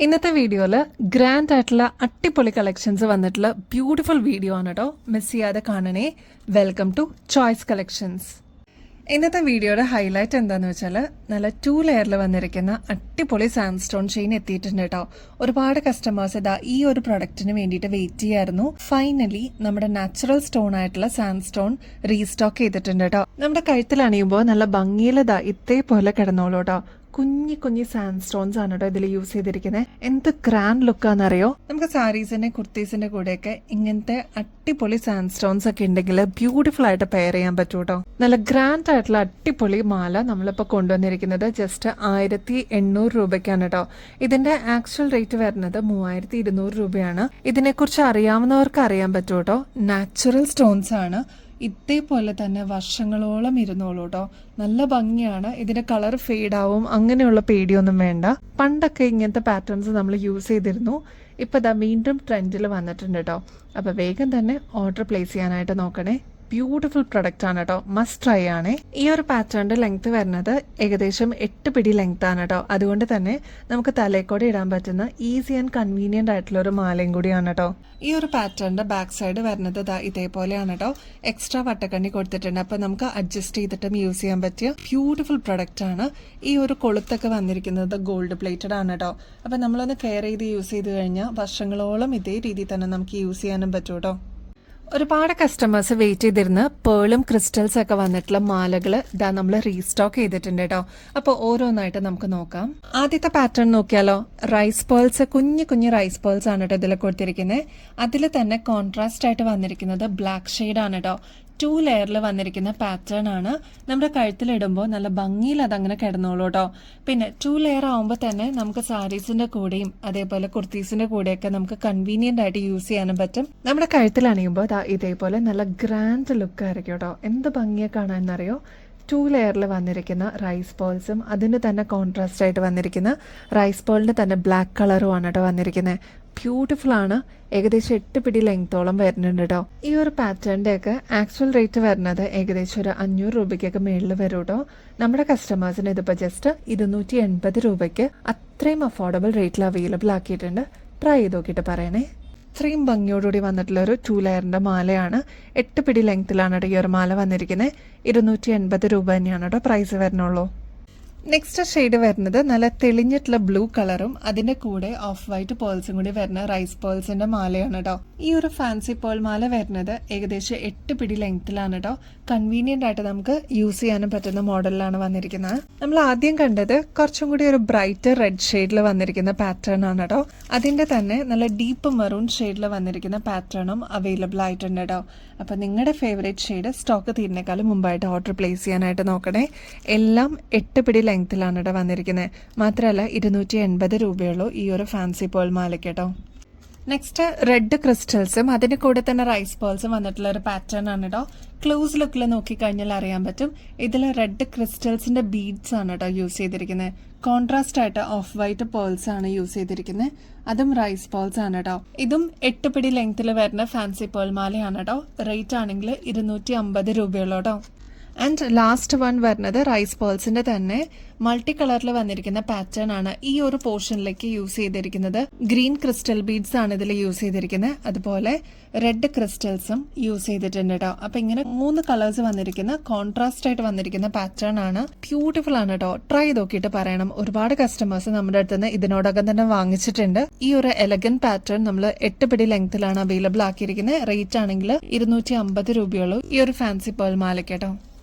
ഇന്നത്തെ വീഡിയോയിൽ ഗ്രാൻഡ് ആയിട്ടുള്ള അട്ടിപ്പൊളി കളക്ഷൻസ് വന്നിട്ടുള്ള ബ്യൂട്ടിഫുൾ വീഡിയോ ആണ് കേട്ടോ. മിസ് ചെയ്യാതെ കാണണേ. Welcome to choice collections. ഇന്നത്തെ വീഡിയോയുടെ ഹൈലൈറ്റ് എന്താണെന്ന് വെച്ചാൽ നല്ല 2 ലെയറിൽ വന്നിരിക്കുന്ന അട്ടിപ്പൊളി സാൻഡ്സ്റ്റോൺ ചെയിൻ എത്തിയിട്ടുണ്ട് കേട്ടോ. ഒരുപാട് കസ്റ്റമേഴ്സ് ഇതാ ഈ ഒരു പ്രൊഡക്റ്റിന് വേണ്ടിയിട്ട് വെയിറ്റ് ചെയ്യായിരുന്നു. ഫൈനലി നമ്മുടെ നാച്ചുറൽ സ്റ്റോൺ ആയിട്ടുള്ള സാൻഡ്സ്റ്റോൺ റീസ്റ്റോക്ക് ചെയ്തിട്ടുണ്ട് കേട്ടോ. നമ്മുടെ കഴുത്തിൽ അണിയുമ്പോൾ നല്ല ഭംഗിയിൽ ഇതാ ഇതേപോലെ കിടന്നോളൂ കേട്ടോ. കുഞ്ഞി കുഞ്ഞി സാൻഡ് സ്റ്റോൺസ് ആണ് കേട്ടോ ഇതിൽ യൂസ് ചെയ്തിരിക്കുന്നത്. എന്ത് ഗ്രാൻഡ് ലുക്കാന്നറിയോ. നമുക്ക് സാരീസിന്റെ കുർത്തീസിന്റെ കൂടെയൊക്കെ ഇങ്ങനത്തെ അടിപൊളി സാൻഡ് സ്റ്റോൺസ് ഒക്കെ ഉണ്ടെങ്കിൽ ബ്യൂട്ടിഫുൾ ആയിട്ട് പെയർ ചെയ്യാൻ പറ്റും കേട്ടോ. നല്ല ഗ്രാൻഡ് ആയിട്ടുള്ള അടിപൊളി മാല നമ്മളിപ്പോൾ കൊണ്ടുവന്നിരിക്കുന്നത് ജസ്റ്റ് 1800 രൂപയ്ക്കാണ് കേട്ടോ. ഇതിന്റെ ആക്ച്വൽ റേറ്റ് വരുന്നത് 3200 രൂപയാണ്. ഇതിനെക്കുറിച്ച് അറിയാവുന്നവർക്ക് അറിയാൻ പറ്റും കേട്ടോ. നാച്ചുറൽ സ്റ്റോൺസ് ആണ്. ഇതേപോലെ തന്നെ വർഷങ്ങളോളം ഇരുന്നോളൂ കേട്ടോ. നല്ല ഭംഗിയാണ്. ഇതിന്റെ കളർ ഫെയ്ഡ് ആവും, അങ്ങനെയുള്ള പേടിയൊന്നും വേണ്ട. പണ്ടൊക്കെ ഇങ്ങനത്തെ പാറ്റേൺസ് നമ്മൾ യൂസ് ചെയ്തിരുന്നു. ഇപ്പൊ ഇതാ വീണ്ടും ട്രെൻഡിൽ വന്നിട്ടുണ്ട് കേട്ടോ. അപ്പൊ വേഗം തന്നെ ഓർഡർ പ്ലേസ് ചെയ്യാനായിട്ട് നോക്കണേ. ബ്യൂട്ടിഫുൾ പ്രൊഡക്റ്റ് ആണ് കേട്ടോ. മസ്റ്റ് ട്രൈ ആണ്. ഈ ഒരു പാറ്റേണിന്റെ ലെങ്ത് വരുന്നത് ഏകദേശം 8 പിടി ലെങ്ത് ആണ് കേട്ടോ. അതുകൊണ്ട് തന്നെ നമുക്ക് തലേക്കൂടെ ഇടാൻ പറ്റുന്ന ഈസി ആൻഡ് കൺവീനിയന്റ് ആയിട്ടുള്ള ഒരു മാലയും കൂടിയാണ് കേട്ടോ. ഈ ഒരു പാറ്റേണിന്റെ ബാക്ക് സൈഡ് വരുന്നത് ഇതേപോലെയാണ് കേട്ടോ. എക്സ്ട്രാ വട്ടക്കണ്ണി കൊടുത്തിട്ടുണ്ട്. അപ്പൊ നമുക്ക് അഡ്ജസ്റ്റ് ചെയ്തിട്ടും യൂസ് ചെയ്യാൻ പറ്റിയ ബ്യൂട്ടിഫുൾ പ്രൊഡക്റ്റ് ആണ്. ഈ ഒരു കൊളുത്തൊക്കെ വന്നിരിക്കുന്നത് ഗോൾഡ് പ്ലേറ്റഡ് ആണ് കേട്ടോ. അപ്പൊ നമ്മളൊന്ന് കെയർ ചെയ്ത് യൂസ് ചെയ്ത് കഴിഞ്ഞാൽ വർഷങ്ങളോളം ഇതേ രീതിയിൽ തന്നെ നമുക്ക് യൂസ് ചെയ്യാനും പറ്റും കേട്ടോ. ഒരുപാട് കസ്റ്റമേഴ്സ് വെയിറ്റ് ചെയ്തിരുന്ന് പേളും ക്രിസ്റ്റൽസ് ഒക്കെ വന്നിട്ടുള്ള മാലകൾ ഇതാ നമ്മൾ റീസ്റ്റോക്ക് ചെയ്തിട്ടുണ്ട് കേട്ടോ. അപ്പോൾ ഓരോന്നായിട്ട് നമുക്ക് നോക്കാം. ആദ്യത്തെ പാറ്റേൺ നോക്കിയാലോ. റൈസ് പേൾസ്, കുഞ്ഞു കുഞ്ഞു റൈസ് പേൾസ് ആണ് കേട്ടോ ഇതിൽ കൊടുത്തിരിക്കുന്നത്. അതിൽ തന്നെ കോൺട്രാസ്റ്റ് ആയിട്ട് വന്നിരിക്കുന്നത് ബ്ലാക്ക് ഷെയ്ഡ് ആണ് കേട്ടോ. 2 ലെയറിൽ വന്നിരിക്കുന്ന പാറ്റേൺ ആണ്. നമ്മുടെ കഴുത്തിലിടുമ്പോൾ നല്ല ഭംഗിയിൽ അതങ്ങനെ കിടന്നോളൂ കേട്ടോ. പിന്നെ 2 ലെയർ ആവുമ്പോൾ തന്നെ നമുക്ക് സാരീസിന്റെ കൂടെയും അതേപോലെ കുർത്തീസിന്റെ കൂടെയൊക്കെ നമുക്ക് കൺവീനിയന്റ് ആയിട്ട് യൂസ് ചെയ്യാനും പറ്റും. നമ്മുടെ കഴുത്തിൽ അണിയുമ്പോൾ ഇതേപോലെ നല്ല ഗ്രാൻഡ് ലുക്ക് ആയിരിക്കും കേട്ടോ. എന്ത് ഭംഗിയെ കാണാനെന്നറിയോ. 2 ലെയറിൽ വന്നിരിക്കുന്ന റൈസ് പേൾസും അതിന് തന്നെ കോൺട്രാസ്റ്റ് ആയിട്ട് വന്നിരിക്കുന്ന റൈസ് പേളിന് തന്നെ ബ്ലാക്ക് കളറും ആണ് കേട്ടോ വന്നിരിക്കുന്നത്. ബ്യൂട്ടിഫുൾ ആണ്. ഏകദേശം 8 പിടി ലെങ്തോളം വരുന്നുണ്ട് കേട്ടോ. ഈ ഒരു പാറ്റേണിന്റെ ഒക്കെ ആക്ച്വൽ റേറ്റ് വരുന്നത് ഏകദേശം ഒരു 500 രൂപയ്ക്കൊക്കെ മേളിൽ വരും കേട്ടോ. നമ്മുടെ കസ്റ്റമേഴ്സിന് ഇതിപ്പോ ജസ്റ്റ് 280 രൂപയ്ക്ക് അത്രയും അഫോർഡബിൾ റേറ്റിൽ അവൈലബിൾ ആക്കിയിട്ടുണ്ട്. ട്രൈ ചെയ്ത് നോക്കിയിട്ട് പറയണേ. ഇത്രയും ഭംഗിയോടുകൂടി വന്നിട്ടുള്ള ഒരു 2 ലെയറിന്റെ മാലയാണ്. 8 പിടി ലെങ്ത്തിലാണ് ഈ ഒരു മാല വന്നിരിക്കുന്നത്. 280 രൂപ തന്നെയാണ് കേട്ടോ പ്രൈസ് വരുന്നുള്ളൂ. നെക്സ്റ്റ് ഷെയ്ഡ് വരുന്നത് നല്ല തെളിഞ്ഞിട്ടുള്ള ബ്ലൂ കളറും അതിന്റെ കൂടെ ഓഫ് വൈറ്റ് പേൾസും കൂടി വരുന്ന റൈസ് പേൾസിന്റെ മാലയാണ് കേട്ടോ. ഈ ഒരു ഫാൻസി പേൾ മാല വരുന്നത് ഏകദേശം 8 പിടി ലെങ്ത്തിലാണ് കേട്ടോ. കൺവീനിയന്റ് ആയിട്ട് നമുക്ക് യൂസ് ചെയ്യാനും പറ്റുന്ന മോഡലിലാണ് വന്നിരിക്കുന്നത്. നമ്മൾ ആദ്യം കണ്ടത് കുറച്ചും കൂടി ഒരു ബ്രൈറ്റ് റെഡ് ഷെയ്ഡിൽ വന്നിരിക്കുന്ന പാറ്റേൺ ആണ് കേട്ടോ. അതിന്റെ തന്നെ നല്ല ഡീപ്പ് മെറൂൺ ഷെയ്ഡിൽ വന്നിരിക്കുന്ന പാറ്റേണും അവൈലബിൾ ആയിട്ടുണ്ട് കേട്ടോ. അപ്പൊ നിങ്ങളുടെ ഫേവറേറ്റ് ഷെയ്ഡ് സ്റ്റോക്ക് തീരുന്നേക്കാളും മുമ്പായിട്ട് ഓർഡർ പ്ലേസ് ചെയ്യാനായിട്ട് നോക്കണേ. എല്ലാം 8 പിടി ലെങ്ത്തിലാണ് കേട്ടോ വന്നിരിക്കുന്നത്. മാത്രമല്ല 280 രൂപയുള്ളൂ ഈ ഒരു ഫാൻസി പേൾ മാലയ്ക്ക് കേട്ടോ. നെക്സ്റ്റ് റെഡ് ക്രിസ്റ്റൽസും അതിന്റെ കൂടെ തന്നെ റൈസ് പേൾസും വന്നിട്ടുള്ള ഒരു പാറ്റേൺ ആണ് കേട്ടോ. ക്ലോസ് ലുക്കിൽ നോക്കിക്കഴിഞ്ഞാൽ അറിയാൻ പറ്റും. ഇതിൽ റെഡ് ക്രിസ്റ്റൽസിന്റെ ബീഡ്സ് ആണ് കേട്ടോ യൂസ് ചെയ്തിരിക്കുന്നത്. കോൺട്രാസ്റ്റ് ആയിട്ട് ഓഫ് വൈറ്റ് പേൾസ് ആണ് യൂസ് ചെയ്തിരിക്കുന്നത്. അതും റൈസ് പേൾസ് ആണ് കേട്ടോ. ഇതും 8 പിടി ലെങ്ത്തിൽ വരുന്ന ഫാൻസി പേൾ മാലയാണ് കേട്ടോ. റേറ്റ് ആണെങ്കിൽ 250 രൂപയുള്ളൂ കേട്ടോ. ആൻഡ് ലാസ്റ്റ് വൺ വരുന്നത് റൈസ് പേൾസിന്റെ തന്നെ മൾട്ടി കളറിൽ വന്നിരിക്കുന്ന പാറ്റേൺ ആണ്. ഈ ഒരു പോർഷനിലേക്ക് യൂസ് ചെയ്തിരിക്കുന്നത് ഗ്രീൻ ക്രിസ്റ്റൽ ബീഡ്സ് ആണ് ഇതിൽ യൂസ് ചെയ്തിരിക്കുന്നത്. അതുപോലെ റെഡ് ക്രിസ്റ്റൽസും യൂസ് ചെയ്തിട്ടുണ്ട് കേട്ടോ. അപ്പൊ ഇങ്ങനെ 3 കളേഴ്സ് വന്നിരിക്കുന്ന കോൺട്രാസ്റ്റ് ആയിട്ട് വന്നിരിക്കുന്ന പാറ്റേൺ ആണ്. ബ്യൂട്ടിഫുൾ ആണ് കേട്ടോ. ട്രൈ നോക്കിയിട്ട് പറയണം. ഒരുപാട് കസ്റ്റമേഴ്സ് നമ്മുടെ അടുത്ത് നിന്ന് ഇതിനോടകം തന്നെ വാങ്ങിച്ചിട്ടുണ്ട്. ഈ ഒരു എലഗൻ പാറ്റേൺ നമ്മൾ 8 പിടി ലെങ്ത്തിലാണ് അവൈലബിൾ ആക്കിയിരിക്കുന്നത്. റേറ്റ് ആണെങ്കിൽ 250 രൂപയുള്ളൂ ഈ ഒരു ഫാൻസി പേൾ മാലയ്ക്ക് കേട്ടോ.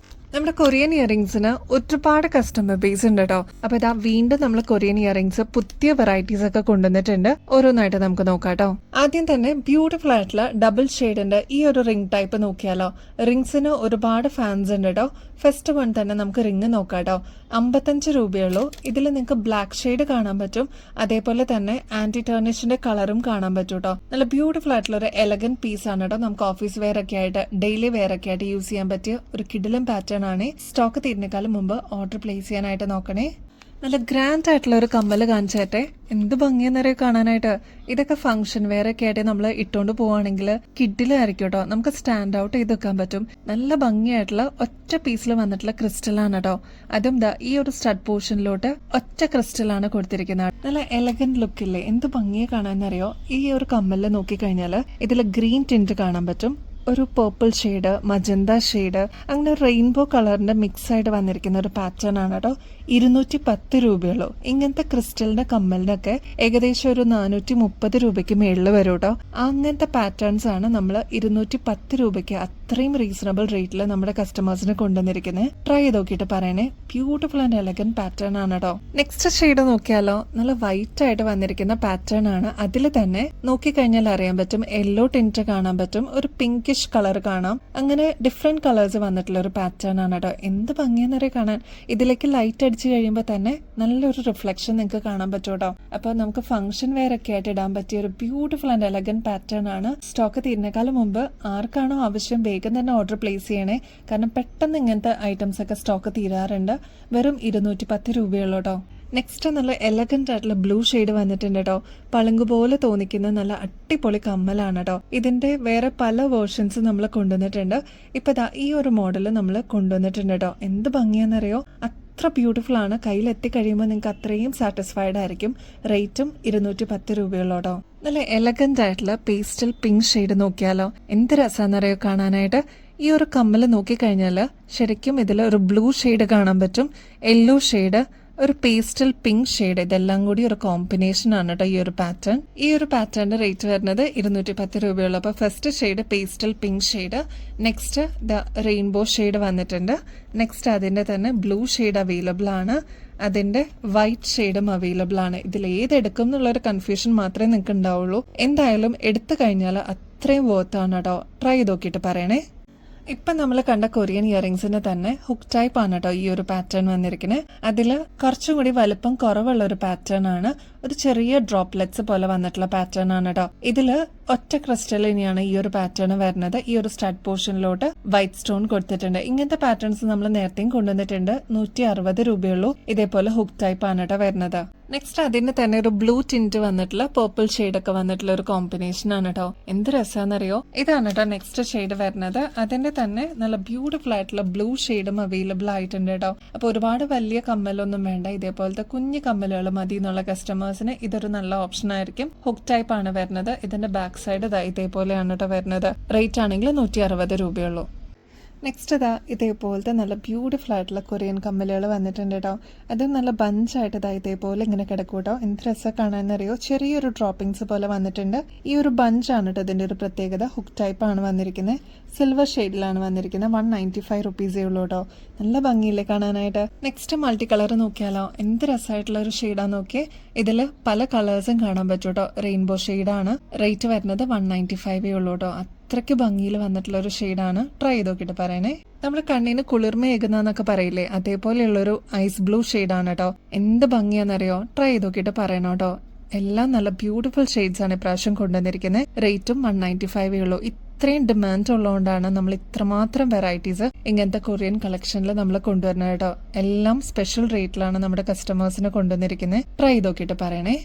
നമ്മുടെ കൊറിയൻ ഇയറിംഗ്സിന് ഒരുപാട് കസ്റ്റമർ ബേസ് ഉണ്ട് കേട്ടോ. അപ്പൊ ഇതാ വീണ്ടും നമ്മൾ കൊറിയൻ ഇയറിംഗ്സ് പുതിയ വെറൈറ്റീസ് ഒക്കെ കൊണ്ടുവന്നിട്ടുണ്ട്. ഓരോന്നായിട്ട് നമുക്ക് നോക്കാം കേട്ടോ. ആദ്യം തന്നെ ബ്യൂട്ടിഫുൾ ആയിട്ടുള്ള ഡബിൾ ഷെയ്ഡിന്റെ ഈ ഒരു റിംഗ് ടൈപ്പ് നോക്കിയാലോ. റിംഗ്സിന് ഒരുപാട് ഫാൻസ് ഉണ്ട് കേട്ടോ. ഫസ്റ്റ് വൺ തന്നെ നമുക്ക് റിംഗ് നോക്കാം കേട്ടോ. 55 രൂപയുള്ളൂ. ഇതിൽ നിങ്ങൾക്ക് ബ്ലാക്ക് ഷെയ്ഡ് കാണാൻ പറ്റും. അതേപോലെ തന്നെ ആന്റി ടേർണിഷിന്റെ കളറും കാണാൻ പറ്റും കേട്ടോ. നല്ല ബ്യൂട്ടിഫുൾ ആയിട്ടുള്ള ഒരു എലഗൻ പീസ് ആണ് കേട്ടോ. നമുക്ക് ഓഫീസ് വെയർ ഒക്കെ ആയിട്ട് ഡെയിലി വെയർ ഒക്കെ ആയിട്ട് യൂസ് ചെയ്യാൻ പറ്റിയ ഒരു കിടിലൻ പാറ്റേൺ ആണ്. സ്റ്റോക്ക് തീരുന്നേക്കാളും മുമ്പ് ഓർഡർ പ്ലേസ് ചെയ്യാനായിട്ട് നോക്കണേ. നല്ല ഗ്രാൻഡ് ആയിട്ടുള്ള ഒരു കമ്മൽ കാണിച്ചേട്ടെ. എന്ത് ഭംഗിയെന്നറിയോ കാണാനായിട്ട്. ഇതൊക്കെ ഫംഗ്ഷൻ വെയർ ഒക്കെ ആയിട്ട് നമ്മൾ ഇട്ടുകൊണ്ട് പോവാണെങ്കിൽ കിഡിലായിരിക്കും കേട്ടോ. നമുക്ക് സ്റ്റാൻഡ് ഔട്ട് ചെയ്ത് വെക്കാൻ പറ്റും. നല്ല ഭംഗിയായിട്ടുള്ള ഒറ്റ പീസിൽ വന്നിട്ടുള്ള ക്രിസ്റ്റലാണ് കേട്ടോ. അതും ഈ ഒരു സ്റ്റഡ് പോർഷനിലോട്ട് ഒറ്റ ക്രിസ്റ്റലാണ് കൊടുത്തിരിക്കുന്നത്. നല്ല എലഗന്റ് ലുക്കില്ലേ, എന്ത് ഭംഗിയെ കാണാനറിയോ. ഈ ഒരു കമ്മലിൽ നോക്കിക്കഴിഞ്ഞാൽ ഇതിൽ ഗ്രീൻ ടിന്റ് കാണാൻ പറ്റും, ഒരു പേർപ്പിൾ ഷെയ്ഡ്, മജന്ത ഷെയ്ഡ്, അങ്ങനെ റെയിൻബോ കളറിന്റെ മിക്സ് ആയിട്ട് വന്നിരിക്കുന്ന ഒരു പാറ്റേൺ ആണ് കേട്ടോ. 210 രൂപയുള്ളൂ. ഇങ്ങനത്തെ ക്രിസ്റ്റലിന്റെ കമ്മലിനൊക്കെ ഏകദേശം ഒരു 430 രൂപയ്ക്ക് മേളിൽ വരും കേട്ടോ. അങ്ങനത്തെ പാറ്റേൺസ് ആണ് നമ്മൾ 210 രൂപയ്ക്ക് അത്രയും റീസണബിൾ റേറ്റിൽ നമ്മുടെ കസ്റ്റമേഴ്സിന് കൊണ്ടുവന്നിരിക്കുന്നത്. ട്രൈ ചെയ്ത് നോക്കിയിട്ട് പറയണേ. ബ്യൂട്ടിഫുൾ ആൻഡ് എലഗന്റ് പാറ്റേൺ ആണ് കേട്ടോ. നെക്സ്റ്റ് ഷെയ്ഡ് നോക്കിയാലോ, നല്ല വൈറ്റ് ആയിട്ട് വന്നിരിക്കുന്ന പാറ്റേൺ ആണ്. അതിൽ തന്നെ നോക്കിക്കഴിഞ്ഞാൽ അറിയാൻ പറ്റും യെല്ലോ ടിന്റ് കാണാൻ പറ്റും, ഒരു പിങ്കിഷ് കളർ കാണാം. അങ്ങനെ ഡിഫറെന്റ് കളേഴ്സ് വന്നിട്ടുള്ള ഒരു പാറ്റേൺ ആണ് കേട്ടോ. എന്ത് ഭംഗിയെന്നറിയ കാണാൻ. ഇതിലേക്ക് ലൈറ്റ് അടിച്ച് കഴിയുമ്പോൾ തന്നെ നല്ലൊരു റിഫ്ലക്ഷൻ നിങ്ങൾക്ക് കാണാൻ പറ്റും കേട്ടോ. അപ്പൊ നമുക്ക് ഫംഗ്ഷൻ വെയർ ഒക്കെ ആയിട്ട് ഇടാൻ പറ്റിയ ഒരു ബ്യൂട്ടിഫുൾ ആൻഡ് എലഗന്റ് പാറ്റേൺ ആണ്. സ്റ്റോക്ക് തീരുന്നേക്കാളും മുമ്പ് ആർക്കാണോ ആവശ്യം വേഗം തന്നെ ഓർഡർ പ്ലേസ് ചെയ്യണേ. കാരണം പെട്ടെന്ന് ഇങ്ങനത്തെ ഐറ്റംസ് ഒക്കെ സ്റ്റോക്ക് തീരാറുണ്ട്. വെറും 210 രൂപയുള്ളൂ കേട്ടോ. നെക്സ്റ്റ് നല്ല എലഗന്റ് ആയിട്ടുള്ള ബ്ലൂ ഷെയ്ഡ് വന്നിട്ടുണ്ട് കേട്ടോ. പളുങ്ക് പോലെ തോന്നിക്കുന്ന നല്ല അടിപൊളി കമ്മലാണ് കേട്ടോ. ഇതിന്റെ വേറെ പല വേർഷൻസ് നമ്മൾ കൊണ്ടുവന്നിട്ടുണ്ട്. ഇപ്പൊ ഈ ഒരു മോഡൽ നമ്മൾ കൊണ്ടുവന്നിട്ടുണ്ട് കേട്ടോ. എന്ത് ഭംഗിയാണെന്നറിയോ, അത്ര ബ്യൂട്ടിഫുൾ ആണ്. കയ്യിലെത്തി കഴിയുമ്പോൾ നിങ്ങൾക്ക് അത്രയും സാറ്റിസ്ഫൈഡ് ആയിരിക്കും. റേറ്റും 210 രൂപയുള്ളൂ കേട്ടോ. നല്ല എലഗന്റ് ആയിട്ടുള്ള പേസ്റ്റൽ പിങ്ക് ഷെയ്ഡ് നോക്കിയാലോ, എന്ത് രസമാണെന്നറിയോ കാണാനായിട്ട്. ഈ ഒരു കമ്മൽ നോക്കിക്കഴിഞ്ഞാൽ ശരിക്കും ഇതിൽ ഒരു ബ്ലൂ ഷെയ്ഡ് കാണാൻ പറ്റും, യെല്ലോ ഷെയ്ഡ്, ഒരു പേസ്റ്റൽ പിങ്ക് ഷെയ്ഡ്. ഇതെല്ലാം കൂടി ഒരു കോമ്പിനേഷൻ ആണ് കേട്ടോ ഈ ഒരു പാറ്റേൺ. ഈ ഒരു പാറ്റേണിന്റെ റേറ്റ് വരുന്നത് 210 രൂപയുള്ളൂ. അപ്പൊ first shade pastel pink shade, next rainbow shade വന്നിട്ടുണ്ട്, നെക്സ്റ്റ് അതിന്റെ തന്നെ ബ്ലൂ ഷെയ്ഡ് അവൈലബിൾ ആണ്, അതിന്റെ വൈറ്റ് ഷെയ്ഡും അവൈലബിൾ ആണ്. ഇതിൽ ഏതെടുക്കും എന്നുള്ളൊരു കൺഫ്യൂഷൻ മാത്രമേ നിങ്ങൾക്ക് ഉണ്ടാവുള്ളൂ. എന്തായാലും എടുത്തു കഴിഞ്ഞാൽ അത്രയും വർത്ത് ആണ് കേട്ടോ. ട്രൈ ചെയ്ത് നോക്കിയിട്ട് പറയണേ. ഇപ്പൊ നമ്മൾ കണ്ട കൊറിയൻ ഇയറിംഗ്സിന് തന്നെ ഹുക്ക് ടൈപ്പ് ആണ് കേട്ടോ ഈ ഒരു പാറ്റേൺ വന്നിരിക്കുന്നത്. അതിൽ കുറച്ചും കൂടി വലുപ്പം കുറവുള്ള ഒരു പാറ്റേൺ ആണ്. ഒരു ചെറിയ ഡ്രോപ്ലെറ്റ്സ് പോലെ വന്നിട്ടുള്ള പാറ്റേൺ ആണ് കേട്ടോ. ഇതില് ഒറ്റ ക്രിസ്റ്റൽ ഇനിയാണ് ഈ ഒരു പാറ്റേൺ വരുന്നത്. ഈ ഒരു സ്റ്റഡ് പോർഷനിലോട്ട് വൈറ്റ് സ്റ്റോൺ കൊടുത്തിട്ടുണ്ട്. ഇങ്ങനത്തെ പാറ്റേൺസ് നമ്മൾ നേരത്തെയും കൊണ്ടുവന്നിട്ടുണ്ട്. 160 രൂപയുള്ളൂ. ഇതേപോലെ ഹുക്ക് ടൈപ്പ് ആണ് കേട്ടോ വരുന്നത്. നെക്സ്റ്റ് അതിന് തന്നെ ഒരു ബ്ലൂ ടിന്റ് വന്നിട്ടുള്ള പേർപ്പിൾ ഷെയ്ഡ് ഒക്കെ വന്നിട്ടുള്ള ഒരു കോമ്പിനേഷൻ ആണ് കേട്ടോ. എന്ത് രസാന്നറിയോ. ഇതാണ് കേട്ടോ നെക്സ്റ്റ് ഷെയ്ഡ് വരുന്നത്. അതിന്റെ തന്നെ നല്ല ബ്യൂട്ടിഫുൾ ആയിട്ടുള്ള ബ്ലൂ ഷെയ്ഡും അവൈലബിൾ ആയിട്ടുണ്ട് കേട്ടോ. അപ്പൊ ഒരുപാട് വലിയ കമ്മലൊന്നും വേണ്ട, ഇതേപോലത്തെ കുഞ്ഞു കമ്മലുകൾ മതി എന്നുള്ള കസ്റ്റമേഴ്സിന് ഇതൊരു നല്ല ഓപ്ഷൻ ആയിരിക്കും. ഹുക്ക് ടൈപ്പ് ആണ് വരുന്നത്. ഇതിന്റെ ബാക്ക് സൈഡ് ഇതേപോലെയാണ് കേട്ടോ വരുന്നത്. റേറ്റ് ആണെങ്കിൽ 160 രൂപയുള്ളൂ. നെക്സ്റ്റ് ഇതേപോലത്തെ നല്ല ബ്യൂട്ടിഫുൾ ആയിട്ടുള്ള കൊറിയൻ കമ്മലുകൾ വന്നിട്ടുണ്ട് കേട്ടോ. അത് നല്ല ബഞ്ചായിട്ട് ഇതേപോലെ ഇങ്ങനെ കിടക്കും കേട്ടോ. എന്ത് രസം കാണാനറിയോ. ചെറിയൊരു ഡ്രോപ്പിംഗ്സ് പോലെ വന്നിട്ടുണ്ട്. ഈ ഒരു ബഞ്ചാണ് കേട്ടോ ഇതിന്റെ ഒരു പ്രത്യേകത. ഹുക്ക് ടൈപ്പ് ആണ് വന്നിരിക്കുന്നത്. സിൽവർ ഷെയ്ഡിലാണ് വന്നിരിക്കുന്നത്. 195 റുപ്പീസേ ഉള്ളൂ കേട്ടോ. നല്ല ഭംഗിയില്ലേ കാണാനായിട്ട്. നെക്സ്റ്റ് മൾട്ടി കളർ നോക്കിയാലോ, എന്ത് രസമായിട്ടുള്ള ഒരു ഷെയ്ഡാ നോക്കിയേ. ഇതിൽ പല കളേഴ്സും കാണാൻ പറ്റും കേട്ടോ. റെയിൻബോ ഷെയ്ഡാണ്. റേറ്റ് വരുന്നത് 195 ഉള്ളൂ കേട്ടോ. അത്രയ്ക്ക് ഭംഗിയിൽ വന്നിട്ടുള്ള ഒരു ഷെയ്ഡാണ്. ട്രൈ ചെയ്ത് നോക്കിയിട്ട് പറയണേ. നമ്മുടെ കണ്ണിന് കുളിർമയേകുന്നൊക്കെ പറയില്ലേ, അതേപോലെയുള്ളൊരു ഐസ് ബ്ലൂ ഷെയ്ഡാണ് കേട്ടോ. എന്ത് ഭംഗിയാണെന്നറിയോ. ട്രൈ ചെയ്ത് നോക്കിയിട്ട് പറയണം കേട്ടോ. എല്ലാം നല്ല ബ്യൂട്ടിഫുൾ ഷെയ്ഡ്സ് ആണ് ഇപ്രാവശ്യം കൊണ്ടുവന്നിരിക്കുന്നത്. റേറ്റും 195 ഉള്ളൂ. ഇത്രയും ഡിമാൻഡ് ഉള്ളതുകൊണ്ടാണ് നമ്മൾ ഇത്രമാത്രം വെറൈറ്റീസ് ഇങ്ങനത്തെ കൊറിയൻ കളക്ഷനിൽ നമ്മൾ കൊണ്ടുവരുന്നത് കേട്ടോ. എല്ലാം സ്പെഷ്യൽ റേറ്റിലാണ് നമ്മുടെ കസ്റ്റമേഴ്സിന് കൊണ്ടുവന്നിരിക്കുന്നത്. ട്രൈ ചെയ്ത് നോക്കിയിട്ട് പറയണേ.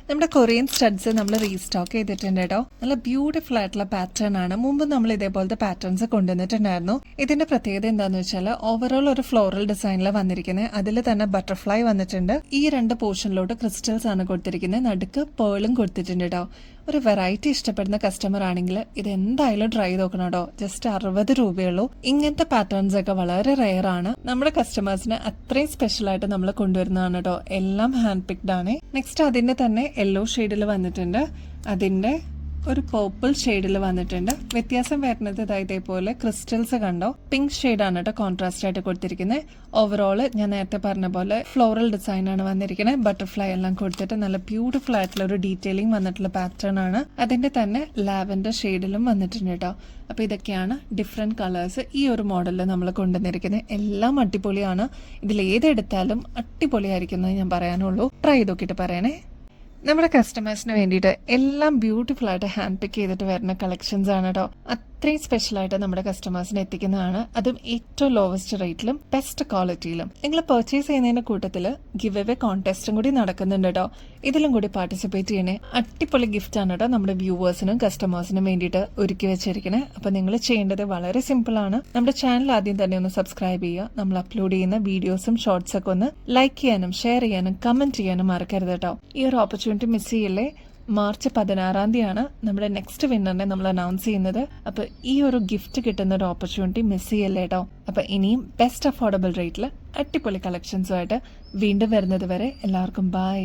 നമ്മുടെ കൊറിയൻ സ്റ്റഡ്സ് നമ്മൾ റീസ്റ്റോക്ക് ചെയ്തിട്ടുണ്ട് കേട്ടോ. നല്ല ബ്യൂട്ടിഫുൾ ആയിട്ടുള്ള പാറ്റേൺ ആണ്. മുമ്പ് നമ്മൾ ഇതേപോലത്തെ പാറ്റേൺസ് കൊണ്ടുവന്നിട്ടുണ്ടായിരുന്നു. ഇതിന്റെ പ്രത്യേകത എന്താന്ന് വെച്ചാൽ ഓവറോൾ ഒരു ഫ്ലോറൽ ഡിസൈനിൽ വന്നിരിക്കുന്നത്. അതിൽ തന്നെ ബട്ടർഫ്ലൈ വന്നിട്ടുണ്ട്. ഈ രണ്ട് പോർഷനിലോട്ട് ക്രിസ്റ്റൽസ് ആണ് കൊടുത്തിരിക്കുന്നത്. നടുക്ക് പേളും കൊടുത്തിട്ടുണ്ട് കേട്ടോ. ഒരു വെറൈറ്റി ഇഷ്ടപ്പെടുന്ന കസ്റ്റമർ ആണെങ്കിൽ ഇത് എന്തായാലും ട്രൈ ചെയ്ത് നോക്കണം കേട്ടോ. ജസ്റ്റ് 60 രൂപയുള്ളൂ. ഇങ്ങനത്തെ പാറ്റേൺസ് ഒക്കെ വളരെ റെയർ ആണ്. നമ്മുടെ കസ്റ്റമേഴ്സിന് അത്രയും സ്പെഷ്യൽ ആയിട്ട് നമ്മൾ കൊണ്ടുവരുന്നതാണ് കേട്ടോ. എല്ലാം ഹാൻഡ് പിക്ഡ് ആണ്. നെക്സ്റ്റ് അതിന്റെ തന്നെ യെല്ലോ ഷെയ്ഡിൽ വന്നിട്ടുണ്ട്. അതിന്റെ ഒരു പേർപ്പിൾ ഷെയ്ഡിൽ വന്നിട്ടുണ്ട്. വ്യത്യാസം വരുന്നത് ഇതേപോലെ ക്രിസ്റ്റൽസ് കണ്ടോ. പിങ്ക് ഷെയ്ഡാണ് കേട്ടോ കോൺട്രാസ്റ്റ് ആയിട്ട് കൊടുത്തിരിക്കുന്നത്. ഓവറോള് ഞാൻ നേരത്തെ പറഞ്ഞ പോലെ ഫ്ലോറൽ ഡിസൈൻ ആണ് വന്നിരിക്കുന്നത്. ബട്ടർഫ്ലൈ എല്ലാം കൊടുത്തിട്ട് നല്ല ബ്യൂട്ടിഫുൾ ആയിട്ടുള്ള ഒരു ഡീറ്റെയിലിംഗ് വന്നിട്ടുള്ള പാറ്റേൺ ആണ്. അതിന്റെ തന്നെ ലാവൻഡർ ഷെയ്ഡിലും വന്നിട്ടുണ്ട് കേട്ടോ. അപ്പൊ ഇതൊക്കെയാണ് ഡിഫറെന്റ് കളേഴ്സ് ഈ ഒരു മോഡലിൽ നമ്മൾ കൊണ്ടുവന്നിരിക്കുന്നത്. എല്ലാം അടിപൊളിയാണ്. ഇതിൽ ഏതെടുത്താലും അടിപൊളിയായിരിക്കും ഞാൻ പറയാനുള്ളൂ. ട്രൈ ചെയ്ത് നോക്കിയിട്ട് പറയണേ. നമ്മുടെ കസ്റ്റമേഴ്സിന് വേണ്ടിയിട്ട് എല്ലാം ബ്യൂട്ടിഫുൾ ആയിട്ട് ഹാൻഡ് പിക്ക് ചെയ്തിട്ട് വരുന്ന കളക്ഷൻസ് ആണ് കേട്ടോ. അത്രയും സ്പെഷ്യലായിട്ട് നമ്മുടെ കസ്റ്റമേഴ്സിന് എത്തിക്കുന്നതാണ്. അതും ഏറ്റവും ലോവസ്റ്റ് റേറ്റിലും ബെസ്റ്റ് ക്വാളിറ്റിയിലും. നിങ്ങൾ പർച്ചേസ് ചെയ്യുന്നതിന്റെ കൂട്ടത്തിൽ ഗിവ് അവേ കോൺടെസ്റ്റും കൂടി നടക്കുന്നുണ്ട് കേട്ടോ. ഇതിലും കൂടി പാർട്ടിസിപ്പേറ്റ് ചെയ്യണേ. അടിപൊളി ഗിഫ്റ്റ് ആണ് കേട്ടോ നമ്മുടെ വ്യൂവേഴ്സിനും കസ്റ്റമേഴ്സിനും വേണ്ടിയിട്ട് ഒരുക്കി വെച്ചിരിക്കണേ. അപ്പൊ നിങ്ങൾ ചെയ്യേണ്ടത് വളരെ സിമ്പിൾ ആണ്. നമ്മുടെ ചാനൽ ആദ്യം തന്നെ ഒന്ന് സബ്സ്ക്രൈബ് ചെയ്യുക. നമ്മൾ അപ്ലോഡ് ചെയ്യുന്ന വീഡിയോസും ഷോർട്സ് ഒക്കെ ഒന്ന് ലൈക്ക് ചെയ്യാനും ഷെയർ ചെയ്യാനും കമന്റ് ചെയ്യാനും മറക്കരുത് കേട്ടോ. ഈ ഒരു ഓപ്പർച്യൂണിറ്റി മിസ് ചെയ്യില്ലേ. മാർച്ച് 16-ാം തീയതിയാണ് നമ്മുടെ നെക്സ്റ്റ് വിന്നറിനെ നമ്മൾ അനൗൺസ് ചെയ്യുന്നത്. അപ്പൊ ഈ ഒരു ഗിഫ്റ്റ് കിട്ടുന്ന ഒരു ഓപ്പർച്യൂണിറ്റി മിസ് ചെയ്യല്ലേ കേട്ടോ. അപ്പൊ ഇനിയും ബെസ്റ്റ് അഫോർഡബിൾ റേറ്റിൽ അടിപൊളി കളക്ഷൻസുമായിട്ട് വീണ്ടും വരുന്നത് വരെ എല്ലാവർക്കും ബൈ.